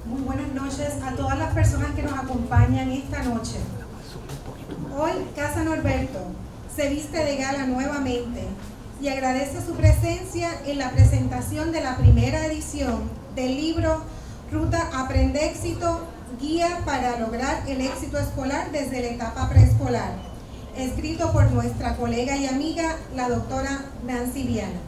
Muy buenas noches a todas las personas que nos acompañan esta noche. Hoy Casa Norberto se viste de gala nuevamente y agradece su presencia en la presentación de la primera edición del libro Ruta Aprende Éxito, Guía para lograr el éxito escolar desde la etapa preescolar, escrito por nuestra colega y amiga, la doctora Nancy Viana.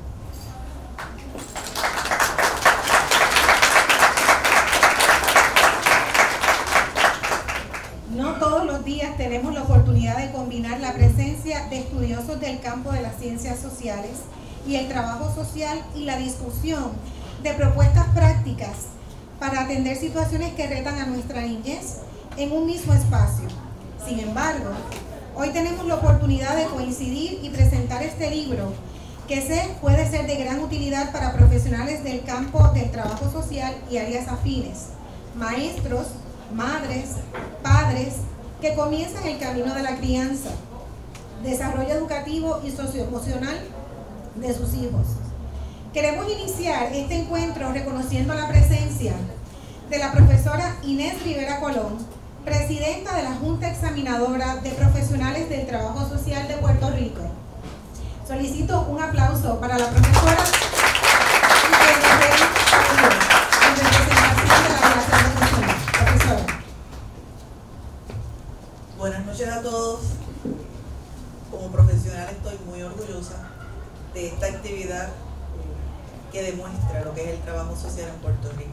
No todos los días tenemos la oportunidad de combinar la presencia de estudiosos del campo de las ciencias sociales y el trabajo social y la discusión de propuestas prácticas para atender situaciones que retan a nuestra niñez en un mismo espacio. Sin embargo, hoy tenemos la oportunidad de coincidir y presentar este libro que puede ser de gran utilidad para profesionales del campo del trabajo social y áreas afines, maestros, madres, padres que comienzan el camino de la crianza, desarrollo educativo y socioemocional de sus hijos. Queremos iniciar este encuentro reconociendo la presencia de la profesora Inés Rivera Colón, presidenta de la Junta Examinadora de Profesionales del Trabajo Social de Puerto Rico. Solicito un aplauso para la profesora en representación de la Relación Profesional. Profesora. Buenas noches a todos. Como profesional estoy muy orgullosa de esta actividad que demuestra lo que es el trabajo social en Puerto Rico.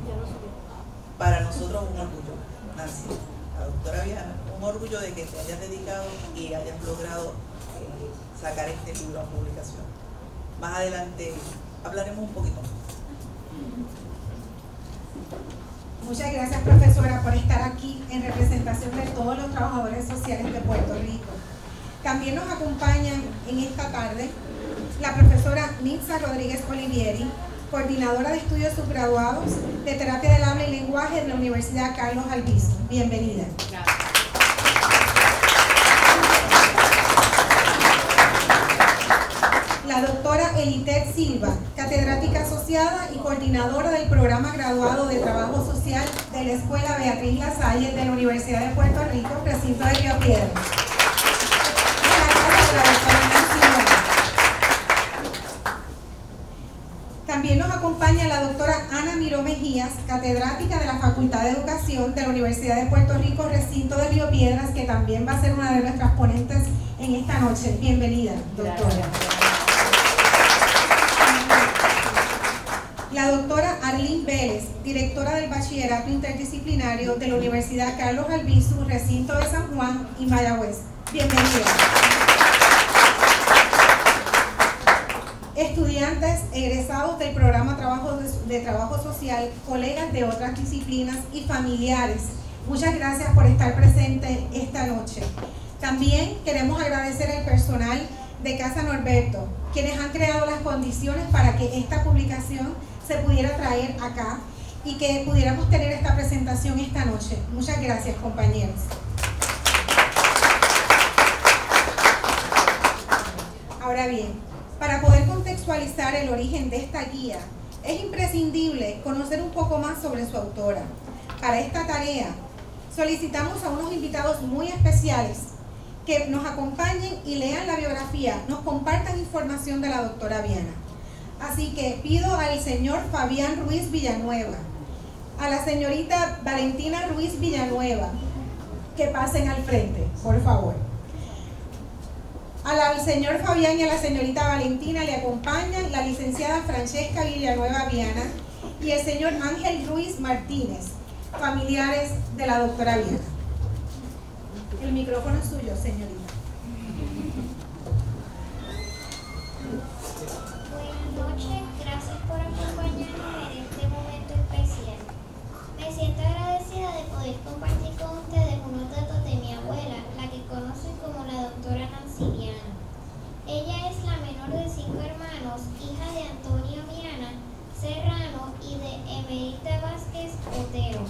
Para nosotros un orgullo, Nancy, la doctora Viana, un orgullo de que te hayas dedicado y hayas logrado sacar este libro a publicación. Más adelante hablaremos un poquito más. Muchas gracias, profesora, por estar aquí en representación de todos los trabajadores sociales de Puerto Rico. También nos acompañan en esta tarde la profesora Nitza Rodríguez Olivieri, coordinadora de estudios subgraduados de terapia del habla y lenguaje de la Universidad Carlos Albizu. Bienvenida. Gracias. La doctora Elitet Silva, catedrática asociada y coordinadora del programa graduado de Trabajo Social de la Escuela Beatriz Lasalle de la Universidad de Puerto Rico, recinto de Río Piedras. También nos acompaña la doctora Ana Miró Mejías, catedrática de la Facultad de Educación de la Universidad de Puerto Rico, recinto de Río Piedras, que también va a ser una de nuestras ponentes en esta noche. Bienvenida, doctora. Gracias. La doctora Arlene Vélez, directora del Bachillerato Interdisciplinario de la Universidad Carlos Albizu, recinto de San Juan y Mayagüez. Bienvenida. Estudiantes egresados del programa de trabajo social, colegas de otras disciplinas y familiares, muchas gracias por estar presentes esta noche. También queremos agradecer al personal de Casa Norberto, quienes han creado las condiciones para que esta publicación se pudiera traer acá y que pudiéramos tener esta presentación esta noche. Muchas gracias, compañeros. Ahora bien, para poder contextualizar el origen de esta guía, es imprescindible conocer un poco más sobre su autora. Para esta tarea, solicitamos a unos invitados muy especiales que nos acompañen y lean la biografía, nos compartan información de la doctora Viana. Así que pido al señor Fabián Ruiz Villanueva, a la señorita Valentina Ruiz Villanueva, que pasen al frente, por favor. Al señor Fabián y a la señorita Valentina le acompañan la licenciada Francesca Villanueva Viana y el señor Ángel Ruiz Martínez, familiares de la doctora Viana. El micrófono es suyo, señorita. Buenas noches, gracias por acompañarnos en este momento especial. Me siento agradecida de poder compartir con ustedes unos datos de mi abuela, la que conocen como la doctora Nancy Viana. Ella es la menor de 5 hermanos, hija de Antonio Viana Serrano y de Emerita Vázquez Otero.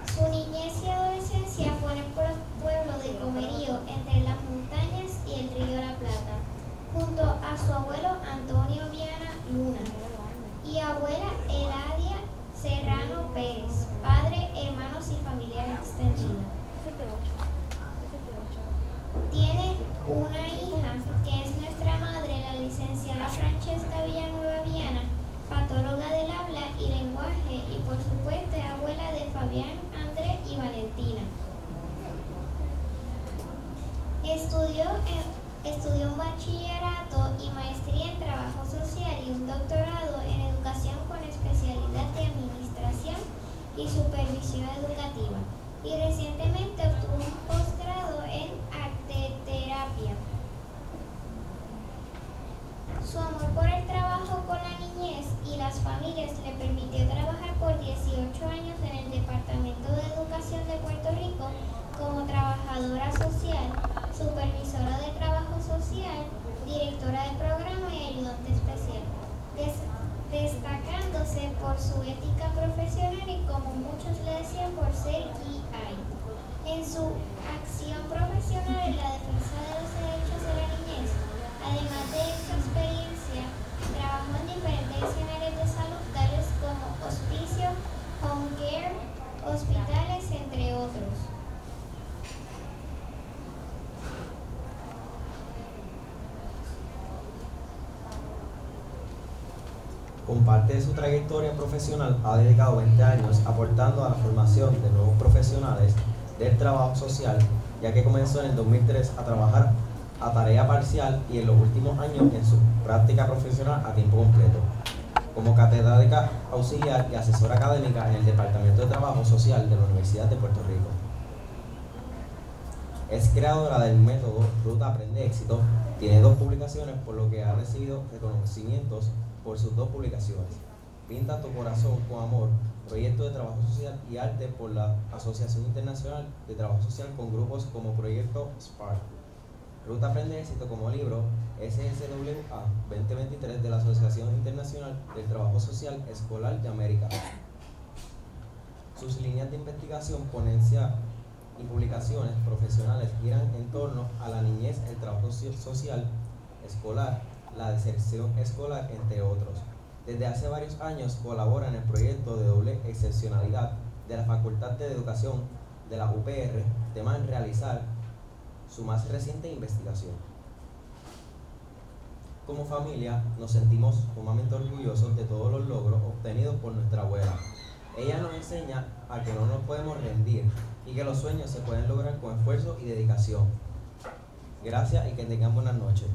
Su niñez y adolescencia fue en el pueblo de Comerío, entre las montañas y el río La Plata, junto a su abuelo Antonio Viana Luna y abuela Eladia Serrano Pérez, Fabián, André y Valentina. Estudió un bachillerato y maestría en trabajo social y un doctorado en educación con especialidad de administración y supervisión educativa. Y recientemente obtuvo un posgrado en arteterapia. Su amor por el trabajo con la niñez y las familias le permitió trabajar por 18 años en el Departamento de Educación de Puerto Rico como trabajadora social, supervisora de trabajo social, directora de programa y ayudante especial, destacándose por su ética profesional y, como muchos le decían, por ser GI. En su acción profesional en la defensa de los derechos de la niñez, además de esta experiencia, trabajó en diferentes áreas de salud, tales como hospicio, home care, hospitales, entre otros. Con parte de su trayectoria profesional, ha dedicado 20 años aportando a la formación de nuevos profesionales del trabajo social, ya que comenzó en el 2003 a trabajar a tarea parcial y en los últimos años en su práctica profesional a tiempo completo, como catedrática auxiliar y asesora académica en el Departamento de Trabajo Social de la Universidad de Puerto Rico. Es creadora del método Ruta Aprende Éxito, tiene 2 publicaciones, por lo que ha recibido reconocimientos por sus 2 publicaciones: Pinta tu corazón con amor, proyecto de trabajo social y arte por la Asociación Internacional de Trabajo Social con grupos como Proyecto Spark. Ruta Aprende Éxito como libro SSWA 2023 de la Asociación Internacional del Trabajo Social Escolar de América. Sus líneas de investigación, ponencia y publicaciones profesionales giran en torno a la niñez, el trabajo social escolar, la deserción escolar, entre otros. Desde hace varios años colabora en el proyecto de doble excepcionalidad de la Facultad de Educación de la UPR, tema en realizar su más reciente investigación. Como familia nos sentimos sumamente orgullosos de todos los logros obtenidos por nuestra abuela. Ella nos enseña a que no nos podemos rendir y que los sueños se pueden lograr con esfuerzo y dedicación. Gracias y que tengan buenas noches.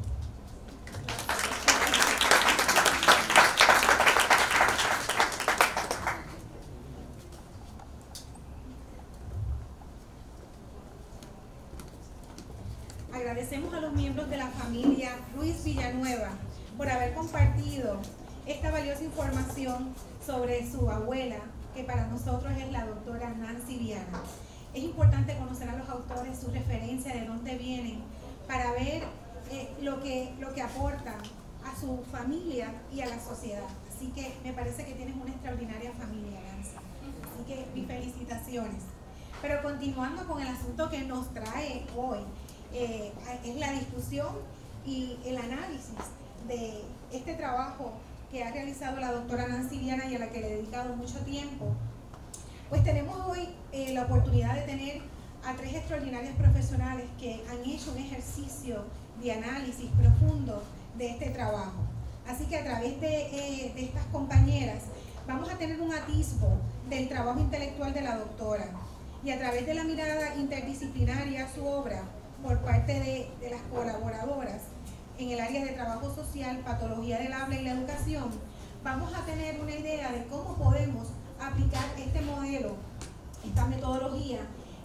Agradecemos a los miembros de la familia Ruiz Villanueva por haber compartido esta valiosa información sobre su abuela, que para nosotros es la doctora Nancy Viana. Es importante conocer a los autores, su referencia, de dónde vienen, para ver lo que aportan a su familia y a la sociedad. Así que me parece que tienes una extraordinaria familia, Nancy. Así que mis felicitaciones. Pero continuando con el asunto que nos trae hoy, es la discusión y el análisis de este trabajo que ha realizado la doctora Nancy Viana y a la que le he dedicado mucho tiempo. Pues tenemos hoy la oportunidad de tener a 3 extraordinarios profesionales que han hecho un ejercicio de análisis profundo de este trabajo. Así que a través de estas compañeras vamos a tener un atisbo del trabajo intelectual de la doctora, y a través de la mirada interdisciplinaria a su obra por parte de las colaboradoras en el área de trabajo social, patología del habla y la educación, vamos a tener una idea de cómo podemos aplicar este modelo, esta metodología,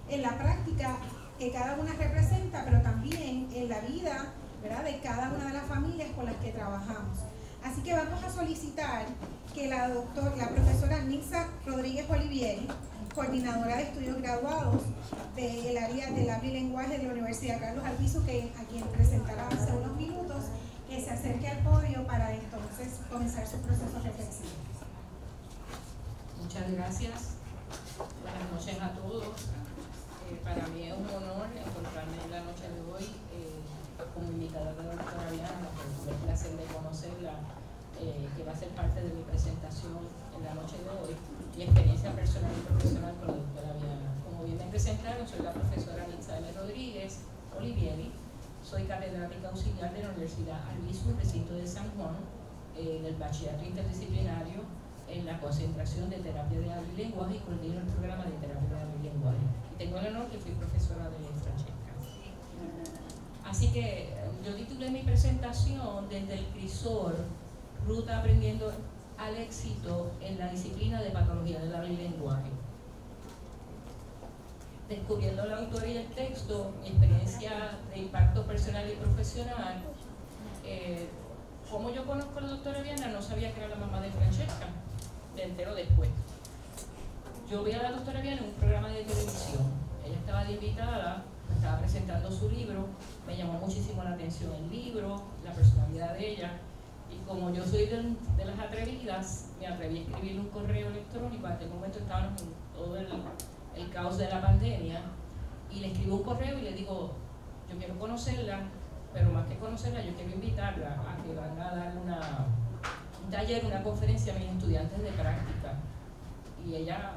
en la práctica que cada una representa, pero también en la vida, ¿verdad?, de cada una de las familias con las que trabajamos. Así que vamos a solicitar que la profesora Nilsa Rodríguez Olivieri, coordinadora de estudios graduados del área del habla y lenguaje de la Universidad Carlos Albizu, a quien presentará hace unos minutos, que se acerque al podio para entonces comenzar su proceso reflexivo. Muchas gracias. Buenas noches a todos. Para mí es un honor encontrarme en la noche de hoy como invitada de la doctora Viana, por tuve el placer de conocerla, que va a ser parte de mi presentación en la noche de hoy, mi experiencia personal y profesional con la doctora Viana. Como bien me presentaron, soy la profesora Nilsa Rodríguez Olivieri, soy catedrática auxiliar de la Universidad Albizu, recinto de San Juan, del bachillerato interdisciplinario en la concentración de terapia de habla y lenguaje y coordino el programa de terapia de habla y lenguaje. Y tengo el honor que fui profesora de Francesca. Así que yo titulé mi presentación desde el crisol, Ruta aprendiendo al éxito en la disciplina de patología del habla y lenguaje. Descubriendo la autoría y el texto, mi experiencia de impacto personal y profesional. Como yo conozco a la doctora Viana, no sabía que era la mamá de Francesca, me entero después. Yo vi a la doctora Viana en un programa de televisión, ella estaba de invitada, estaba presentando su libro, me llamó muchísimo la atención el libro, la personalidad de ella, y como yo soy de las atrevidas, me atreví a escribirle un correo electrónico. En aquel momento estábamos en todo el caos de la pandemia, y le escribo un correo y le digo, yo quiero conocerla, pero más que conocerla, yo quiero invitarla a que van a dar un taller, una conferencia a mis estudiantes de práctica. Y ella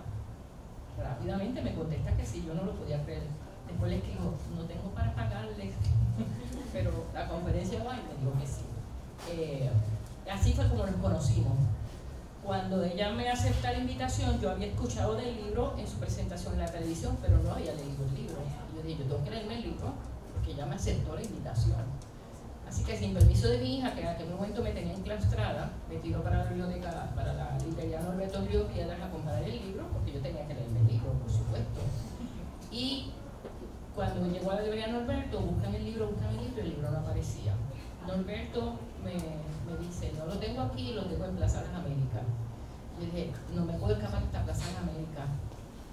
rápidamente me contesta que sí, yo no lo podía creer. Después le escribo, no tengo para pagarle, pero la conferencia va, y me dijo que sí. Así fue como nos conocimos. Cuando ella me acepta la invitación, yo había escuchado del libro en su presentación en la televisión, pero no había leído el libro. Y yo dije, yo tengo que leerme el libro, porque ella me aceptó la invitación. Así que sin permiso de mi hija, que en aquel momento me tenía enclaustrada, me tiró para la biblioteca, para la librería Norberto Río Piedras a comprar el libro, porque yo tenía que leerme el libro, por supuesto. Y cuando llegó a la librería Norberto, buscan el libro, y el libro no aparecía. Norberto me dice, no lo tengo aquí, lo tengo en Plaza de las Américas. Yo dije, no me puedo escapar hasta Plaza de las Américas.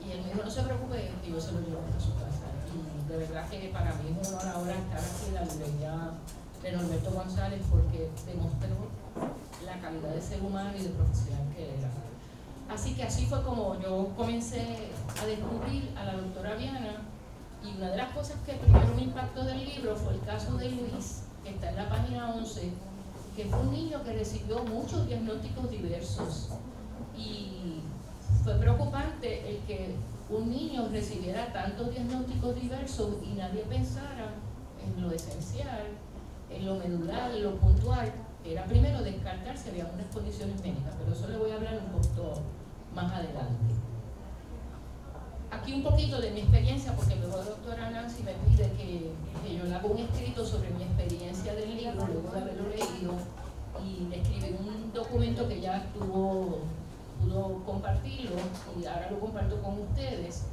Y él me dijo, no se preocupe, que yo se lo llevo hasta su casa. Y de verdad que para mí es un honor ahora estar aquí en la librería de Norberto González, porque demostró la calidad de ser humano y de profesional que era. Así que así fue como yo comencé a descubrir a la doctora Viana, y una de las cosas que primero me impactó del libro fue el caso de Luis, que está en la página 11, que fue un niño que recibió muchos diagnósticos diversos, y fue preocupante el que un niño recibiera tantos diagnósticos diversos y nadie pensara en lo esencial, en lo medular, en lo puntual, que era primero descartar si había unas condiciones médicas, pero eso le voy a hablar un poquito más adelante. Aquí un poquito de mi experiencia, porque luego la doctora Nancy me pide que yo le haga un escrito sobre mi experiencia del libro, luego de haberlo leído, y le escribí un documento que ya pudo compartirlo, y ahora lo comparto con ustedes.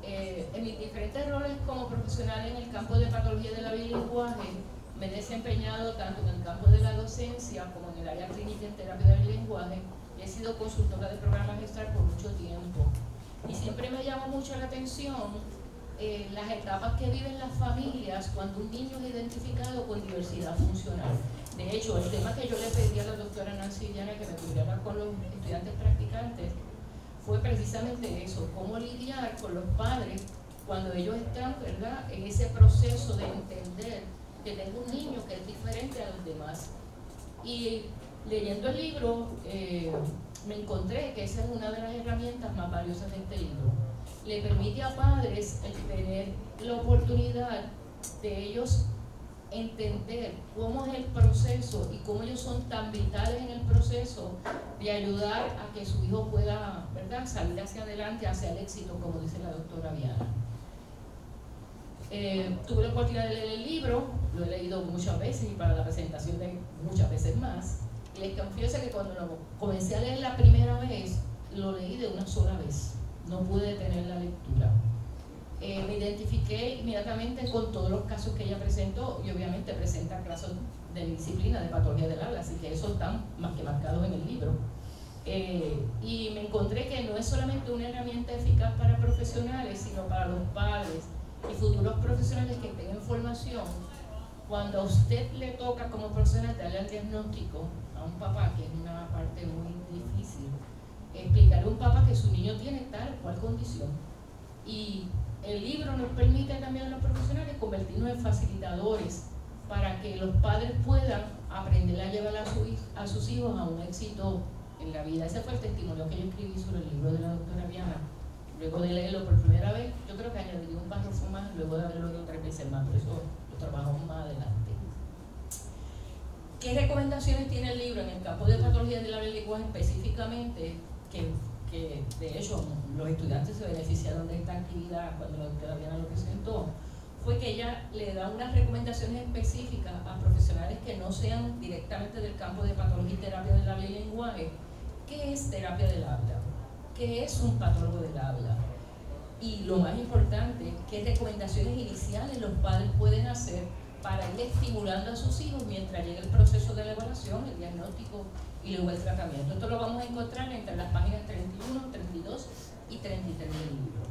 En mis diferentes roles como profesional en el campo de patología del habla y lenguaje, me he desempeñado tanto en el campo de la docencia como en el área clínica en terapia del lenguaje, y he sido consultora de programas gestal por mucho tiempo. Y siempre me llama mucho la atención las etapas que viven las familias cuando un niño es identificado con diversidad funcional. De hecho, el tema que yo le pedí a la doctora Nancy Viana que me cubriera con los estudiantes practicantes fue precisamente eso, cómo lidiar con los padres cuando ellos están, ¿verdad?, en ese proceso de entender que tengo un niño que es diferente a los demás. Y leyendo el libro, me encontré que esa es una de las herramientas más valiosas de este libro. Le permite a padres el tener la oportunidad de ellos entender cómo es el proceso y cómo ellos son tan vitales en el proceso de ayudar a que su hijo pueda, ¿verdad?, salir hacia adelante, hacia el éxito, como dice la doctora Viana. Tuve la oportunidad de leer el libro, lo he leído muchas veces y para la presentación de muchas veces más. Y les confieso que cuando lo comencé a leer la primera vez, lo leí de una sola vez. No pude detener la lectura. Me identifiqué inmediatamente con todos los casos que ella presentó, y obviamente presenta casos de mi disciplina de patología del habla, así que esos están más que marcados en el libro. Y me encontré que no es solamente una herramienta eficaz para profesionales, sino para los padres y futuros profesionales que estén en formación. Cuando a usted le toca como profesional darle el diagnóstico a un papá, que es una parte muy difícil, explicarle a un papá que su niño tiene tal o cual condición. Y el libro nos permite también a los profesionales convertirnos en facilitadores para que los padres puedan aprender a llevar a sus hijos a un éxito en la vida. Ese fue el testimonio que yo escribí sobre el libro de la doctora Viana. Luego de leerlo por primera vez, yo creo que añadí un párrafo más, luego de haberlo leído 3 veces más, pero eso lo trabajamos más adelante. ¿Qué recomendaciones tiene el libro en el campo de patología del habla y lenguaje específicamente? que de hecho los estudiantes se beneficiaron de esta actividad cuando la doctora Viana lo presentó, fue que ella le da unas recomendaciones específicas a profesionales que no sean directamente del campo de patología y terapia del habla y lenguaje. ¿Qué es terapia del habla? ¿Qué es un patólogo del habla? Y lo más importante, ¿qué recomendaciones iniciales los padres pueden hacer para ir estimulando a sus hijos mientras llega el proceso de la evaluación, el diagnóstico y luego el tratamiento? Esto lo vamos a encontrar entre las páginas 31, 32 y 33 del libro.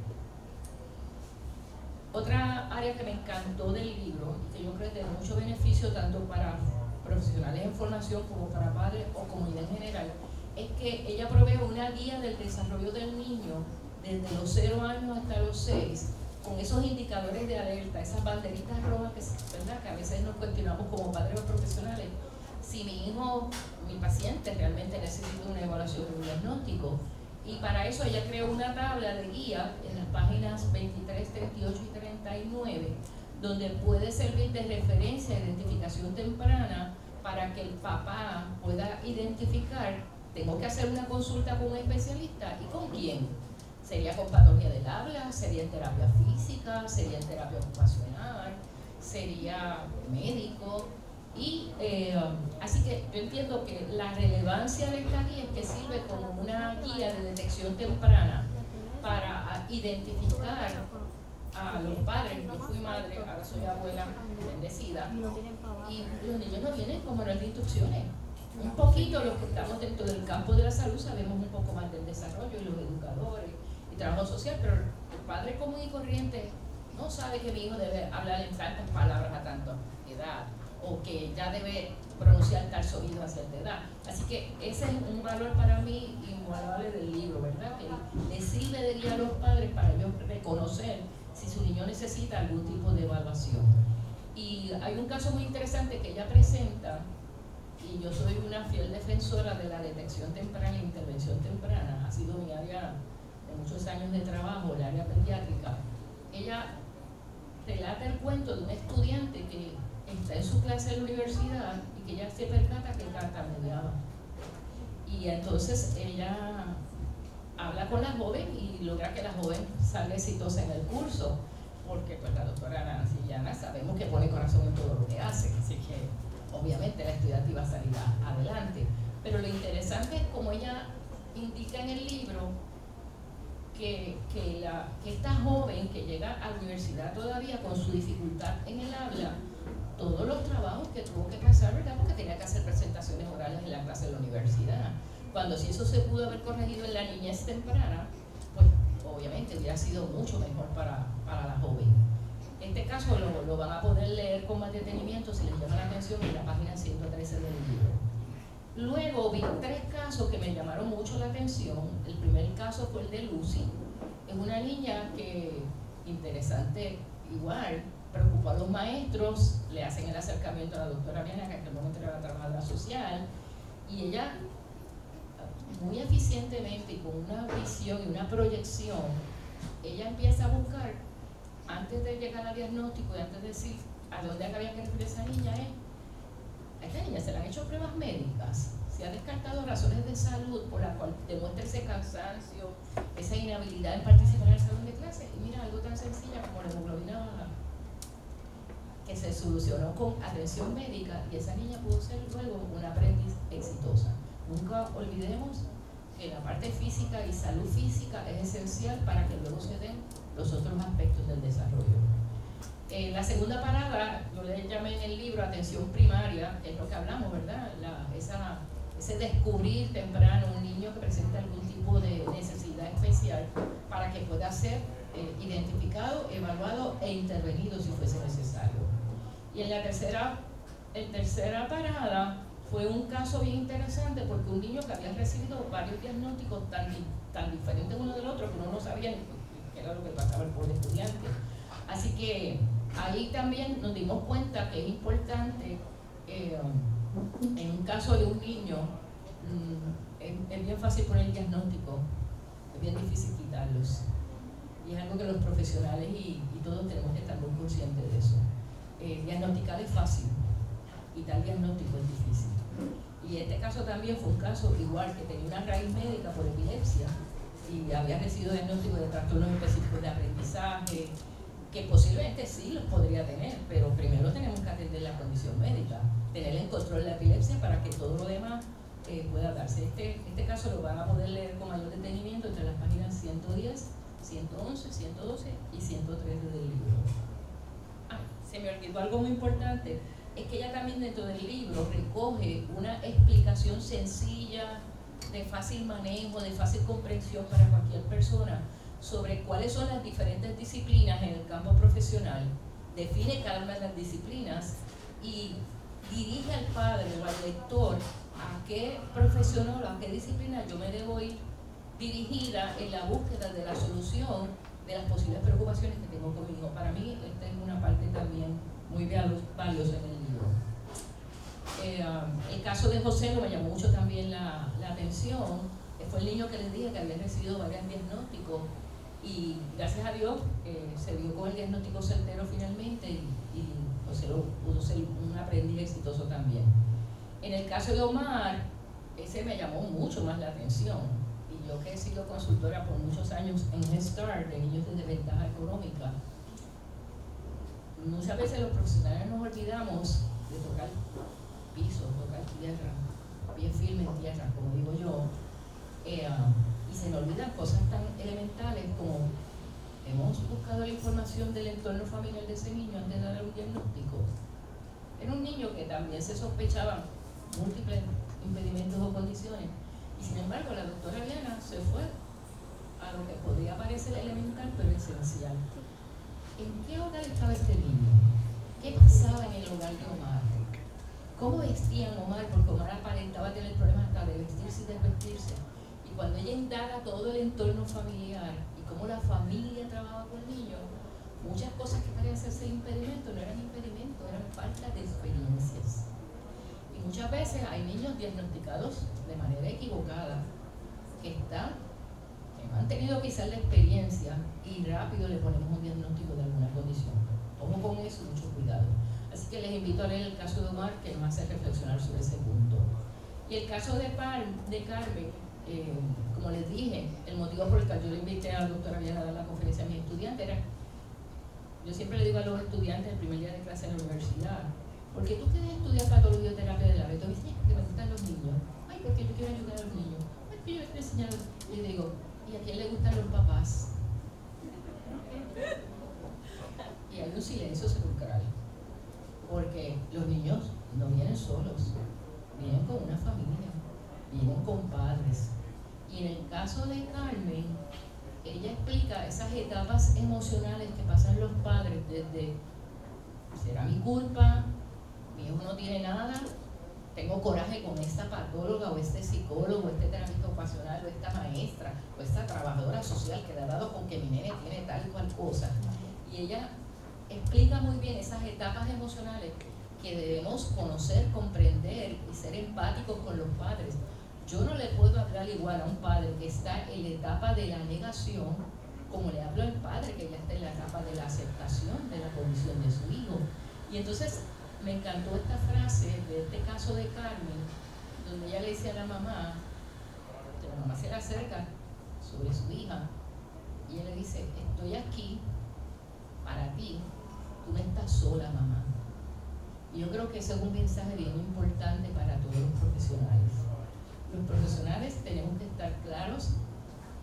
Otra área que me encantó del libro y que yo creo que tiene mucho beneficio tanto para profesionales en formación como para padres o comunidad en general, es que ella provee una guía del desarrollo del niño desde los 0 años hasta los 6, con esos indicadores de alerta, esas banderitas rojas ¿verdad? Que a veces nos cuestionamos como padres o profesionales, si mi hijo, mi paciente realmente necesita una evaluación de un diagnóstico. Y para eso ella creó una tabla de guía en las páginas 23, 38 y 39, donde puede servir de referencia a identificación temprana para que el papá pueda identificar, tengo que hacer una consulta con un especialista, ¿y con quién? ¿Sería con patología del habla? ¿Sería en terapia física? ¿Sería en terapia ocupacional? ¿Sería médico? Y así que yo entiendo que la relevancia de esta guía es que sirve como una guía de detección temprana para identificar a los padres. Yo fui madre, ahora soy abuela bendecida, y los niños no vienen con manual de instrucciones. Un poquito los que estamos dentro del campo de la salud sabemos un poco más del desarrollo, y los educadores y trabajo social, pero el padre común y corriente no sabe que mi hijo debe hablar en tantas palabras a tanta edad, o que ya debe pronunciar tal sonido a cierta edad. Así que ese es un valor para mí invaluable del libro, ¿verdad? Que le sirve de guía a los padres para ellos reconocer si su niño necesita algún tipo de evaluación. Y hay un caso muy interesante que ella presenta, y yo soy una fiel defensora de la detección temprana e intervención temprana, ha sido mi área de muchos años de trabajo, el área pediátrica. Ella relata el cuento de un estudiante que está en su clase de la universidad y que ella se percata que tartamudeaba. Y entonces ella habla con la joven y logra que la joven salga exitosa en el curso, porque pues la doctora Nancy Llana sabemos que pone corazón en todo lo que hace, así que obviamente la estudiante iba a salir adelante. Pero lo interesante es como ella indica en el libro que esta joven que llega a la universidad todavía con su dificultad en el habla, todos los trabajos que tuvo que pasar, ¿verdad? Porque tenía que hacer presentaciones orales en la clase de la universidad. Cuando si eso se pudo haber corregido en la niñez temprana, pues obviamente hubiera sido mucho mejor para la joven. Este caso lo van a poder leer con más detenimiento si les llama la atención en la página 113 del libro. Luego vi 3 casos que me llamaron mucho la atención. El primer caso fue el de Lucy. Es una niña que, interesante igual, preocupó a los maestros, le hacen el acercamiento a la doctora Viana, que en aquel momento era la trabajadora social, y ella muy eficientemente y con una visión y una proyección, ella empieza a buscar, antes de llegar al diagnóstico y antes de decir a dónde había que referir a esa niña, a esta niña se le han hecho pruebas médicas, se han descartado razones de salud por las cuales demuestra ese cansancio, esa inhabilidad en participar en el salón de clase, y mira, algo tan sencilla como la hemoglobina baja, que se solucionó con atención médica, y esa niña pudo ser luego una aprendiz exitosa. Nunca olvidemos que la parte física y salud física es esencial para que luego se den los otros aspectos del desarrollo. La segunda parada, yo le llamé en el libro atención primaria, que es lo que hablamos, ¿verdad? Ese descubrir temprano un niño que presenta algún tipo de necesidad especial para que pueda ser identificado, evaluado e intervenido si fuese necesario. Y en la tercera parada fue un caso bien interesante, porque un niño que había recibido varios diagnósticos tan diferentes uno del otro que uno no sabía qué era lo que pasaba el pobre estudiante. Así que ahí también nos dimos cuenta que es importante, en un caso de un niño, es bien fácil poner el diagnóstico, es bien difícil quitarlos. Y es algo que los profesionales y todos tenemos que estar muy conscientes de eso. Diagnosticar es fácil, quitar diagnóstico es difícil. Y este caso también fue un caso igual, que tenía una raíz médica por epilepsia y había recibido diagnóstico de trastornos específicos de aprendizaje, que posiblemente sí los podría tener, pero primero tenemos que atender la condición médica, tener en control la epilepsia para que todo lo demás pueda darse. Este caso lo van a poder leer con mayor detenimiento entre las páginas 110, 111, 112 y 113 del libro. Se me olvidó algo muy importante, es que ella también dentro del libro recoge una explicación sencilla, de fácil manejo, de fácil comprensión para cualquier persona sobre cuáles son las diferentes disciplinas en el campo profesional, define cada una de las disciplinas y dirige al padre o al lector a qué profesión o a qué disciplina yo me debo ir dirigida en la búsqueda de la solución de las posibles preocupaciones que tengo conmigo. Para mí esta es una parte también muy valiosa en el libro. El caso de José me llamó mucho también la atención. Fue el niño que les dije que había recibido varios diagnósticos y gracias a Dios se dio con el diagnóstico certero finalmente y José pudo ser un aprendiz exitoso también. En el caso de Omar, ese me llamó mucho más la atención. Y yo que he sido consultora por muchos años en Head Start de niños de desventaja económica, muchas veces los profesionales nos olvidamos de tocar piso, tocar tierra, pie firme en tierra, como digo yo, y se nos olvidan cosas tan elementales como hemos buscado la información del entorno familiar de ese niño antes de dar un diagnóstico. Era un niño que también se sospechaban múltiples impedimentos o condiciones, y sin embargo la doctora Viana se fue a lo que podría parecer elemental pero esencial. ¿En qué hogar estaba este niño? ¿Qué pasaba en el hogar de Omar? ¿Cómo vestían Omar? Porque Omar aparentaba tener problemas hasta de vestirse y desvestirse. Y cuando ella indaga todo el entorno familiar y cómo la familia trabajaba con el niño, muchas cosas que parecían ser impedimentos no eran impedimentos, eran falta de experiencias. Y muchas veces hay niños diagnosticados de manera equivocada que no han tenido quizás la experiencia y rápido le ponemos un diagnóstico de alguna condición. Tomo con eso mucho cuidado. Así que les invito a leer el caso de Omar, que nos hace reflexionar sobre ese punto. Y el caso de Carmen, como les dije, el motivo por el que yo le invité a la doctora Viana a dar la conferencia a mis estudiantes era, yo siempre le digo a los estudiantes el primer día de clase en la universidad, ¿por qué tú quieres estudiar patología o terapia de la vet? Porque me gustan los niños. Ay, porque yo quiero ayudar a los niños. Ay, porque yo quiero enseñar a los niños. Y digo, ¿y a quién le gustan los papás? Y hay un silencio sepulcral, porque los niños no vienen solos, vienen con una familia, vienen con padres. Y en el caso de Carmen, ella explica esas etapas emocionales que pasan los padres desde, ¿será mi culpa? Mi hijo no tiene nada, tengo coraje con esta patóloga o este psicólogo, o este terapeuta ocupacional, o esta maestra, o esta trabajadora social que le ha dado con que mi nene tiene tal y cual cosa. Y ella explica muy bien esas etapas emocionales que debemos conocer, comprender y ser empáticos con los padres. Yo no le puedo hablar igual a un padre que está en la etapa de la negación como le hablo al padre que ya está en la etapa de la aceptación de la condición de su hijo. Y entonces me encantó esta frase de este caso de Carmen, donde ella le dice a la mamá, que la mamá se le acerca sobre su hija, y ella le dice, estoy aquí para ti, tú no estás sola, mamá. Y yo creo que ese es un mensaje bien importante para todos los profesionales. Los profesionales tenemos que estar claros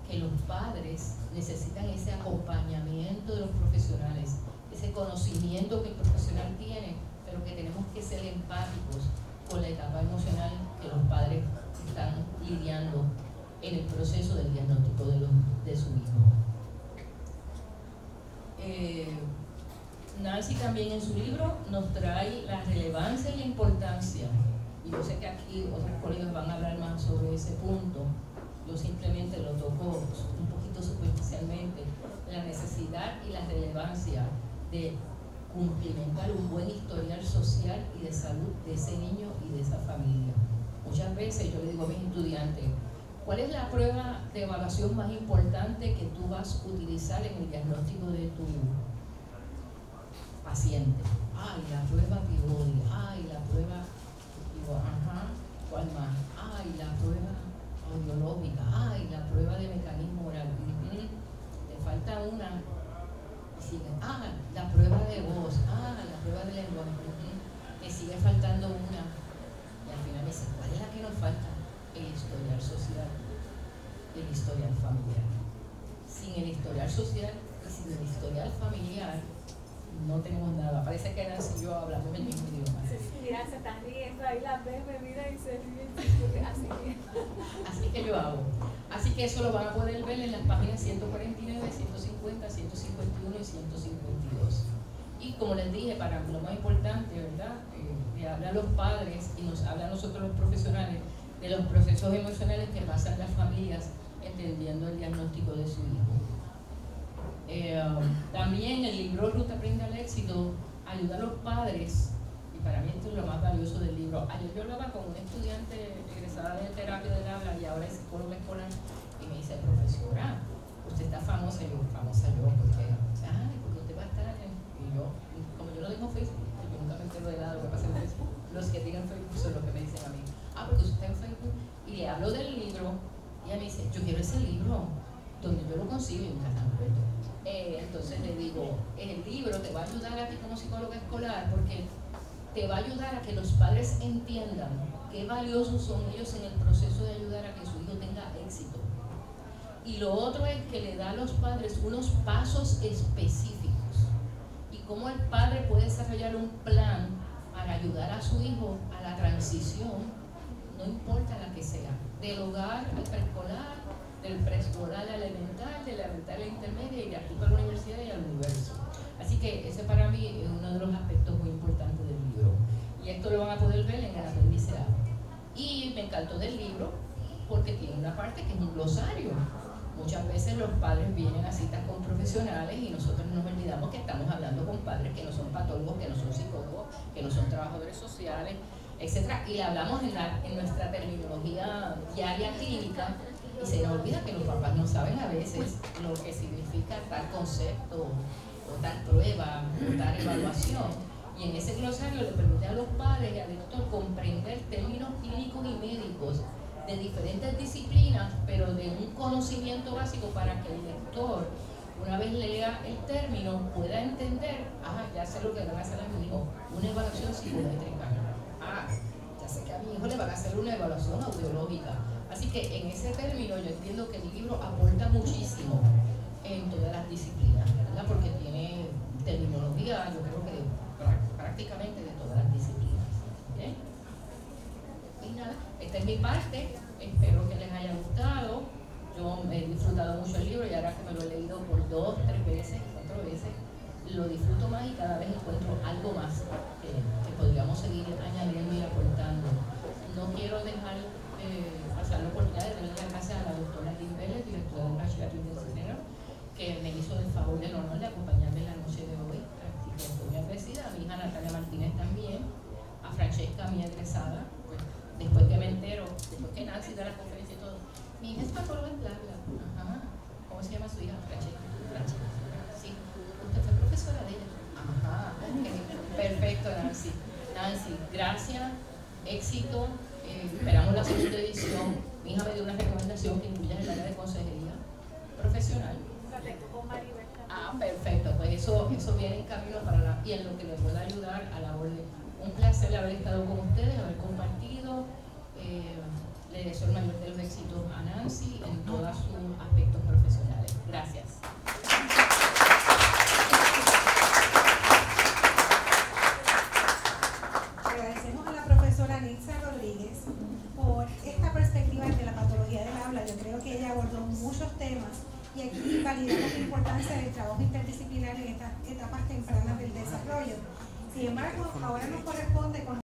que los padres necesitan ese acompañamiento de los profesionales, ese conocimiento que el profesional tiene, pero que tenemos que ser empáticos con la etapa emocional que los padres están lidiando en el proceso del diagnóstico de su hijo. Nancy también en su libro nos trae la relevancia y la importancia, y yo sé que aquí otros colegas van a hablar más sobre ese punto, yo simplemente lo toco un poquito superficialmente, la necesidad y la relevancia de cumplimentar un buen historial social y de salud de ese niño y de esa familia. Muchas veces yo le digo a mis estudiantes, ¿cuál es la prueba de evaluación más importante que tú vas a utilizar en el diagnóstico de tu paciente? Ay, la prueba Peabody, ay, la prueba, digo, ajá, ¿Cuál más? Ay, la prueba audiológica, ay, la prueba de mecanismo oral. Te falta una. Y siguen, la prueba de voz, la prueba de lenguaje. Me sigue faltando una. Y al final me dice, ¿cuál es la que nos falta? El historial social, el historial familiar. Sin el historial social y sin el historial familiar no tenemos nada. Parece que Nancy y yo hablamos el mismo idioma. Mira, se están riendo, ahí las ves, me mira y se ríen. Así que yo hago. Así que eso lo van a poder ver en las páginas 149, 150, 151 y 152. Y como les dije, para mí lo más importante, ¿verdad? Le habla a los padres y nos habla a nosotros los profesionales de los procesos emocionales que pasan las familias entendiendo el diagnóstico de su hijo. También el libro Ruta Aprende al Éxito ayuda a los padres, y para mí esto es lo más valioso del libro. Ayer yo hablaba con una estudiante egresada de terapia del habla y ahora es psicóloga escolar y me dice, profesora, usted está famosa. Y yo, famosa yo, porque usted va a estar en... Y yo, como yo no tengo Facebook, yo nunca me entero de nada de lo que pasa en Facebook, los que tienen Facebook son los que me dicen a mí, porque usted está en Facebook, y le hablo del libro y ella me dice, yo quiero ese libro, donde yo lo consigo y nunca está muerto. Entonces le digo, el libro te va a ayudar a ti como psicóloga escolar porque te va a ayudar a que los padres entiendan qué valiosos son ellos en el proceso de ayudar a que su hijo tenga éxito. Y lo otro es que le da a los padres unos pasos específicos y cómo el padre puede desarrollar un plan para ayudar a su hijo a la transición, no importa la que sea, del hogar al preescolar, del preescolar al elemental, de la elemental a la intermedia y de aquí para la universidad y al universo. Así que ese para mí es uno de los aspectos muy importantes del libro. Y esto lo van a poder ver en el apéndice A. Y me encantó del libro porque tiene una parte que es un glosario. Muchas veces los padres vienen a citas con profesionales y nosotros nos olvidamos que estamos hablando con padres que no son patólogos, que no son psicólogos, que no son trabajadores sociales, etc. Y le hablamos en nuestra terminología diaria clínica y se nos olvida que los papás no saben a veces lo que significa tal concepto o tal prueba o tal evaluación. Y en ese glosario le permite a los padres y al lector comprender términos clínicos y médicos de diferentes disciplinas, pero de un conocimiento básico para que el lector, una vez lea el término, pueda entender, ya sé lo que le van a hacer a mi hijo, una evaluación psicométrica. Ya sé que a mi hijo le van a hacer una evaluación audiológica. Así que en ese término yo entiendo que el libro aporta muchísimo en todas las disciplinas, ¿verdad? Porque tiene terminología, yo creo que prácticamente de todas las disciplinas. ¿Okay? Y nada, esta es mi parte, espero que les haya gustado. Yo he disfrutado mucho el libro y ahora que me lo he leído por 2, 3 veces, 4 veces, lo disfruto más y cada vez encuentro algo más que podríamos seguir añadiendo y aportando. No quiero dejar pasar la oportunidad de darle las gracias a la doctora Liz Vélez, directora del Bachillerato Interdisciplinario, que me hizo el favor y el honor de acompañarme en la noche de hoy. Estoy muy agradecida, a mi hija Natalia Martínez también, a Francesca, mi egresada, pues, después que me entero, después que Nancy da la conferencia y todo, mi hija es patóloga en Bla-Bla. ¿Cómo se llama su hija? Francesca. Sí, usted fue profesora de ella. Okay. Perfecto, Nancy. Nancy, gracias, éxito. Esperamos la segunda edición. Mi hija me dio una recomendación que incluya el área de consejería profesional. Perfecto, pues eso viene en camino y en lo que le pueda ayudar a la orden. Un placer haber estado con ustedes, haber compartido. Le deseo el mayor de los éxitos a Nancy en todos sus aspectos profesionales. Gracias. Agradecemos a la profesora Nitza Rodríguez por esta perspectiva de la patología del habla. Yo creo que ella abordó muchos temas y aquí validamos la importancia del trabajo interdisciplinario en estas etapas tempranas del desarrollo. Sin embargo, ahora nos corresponde con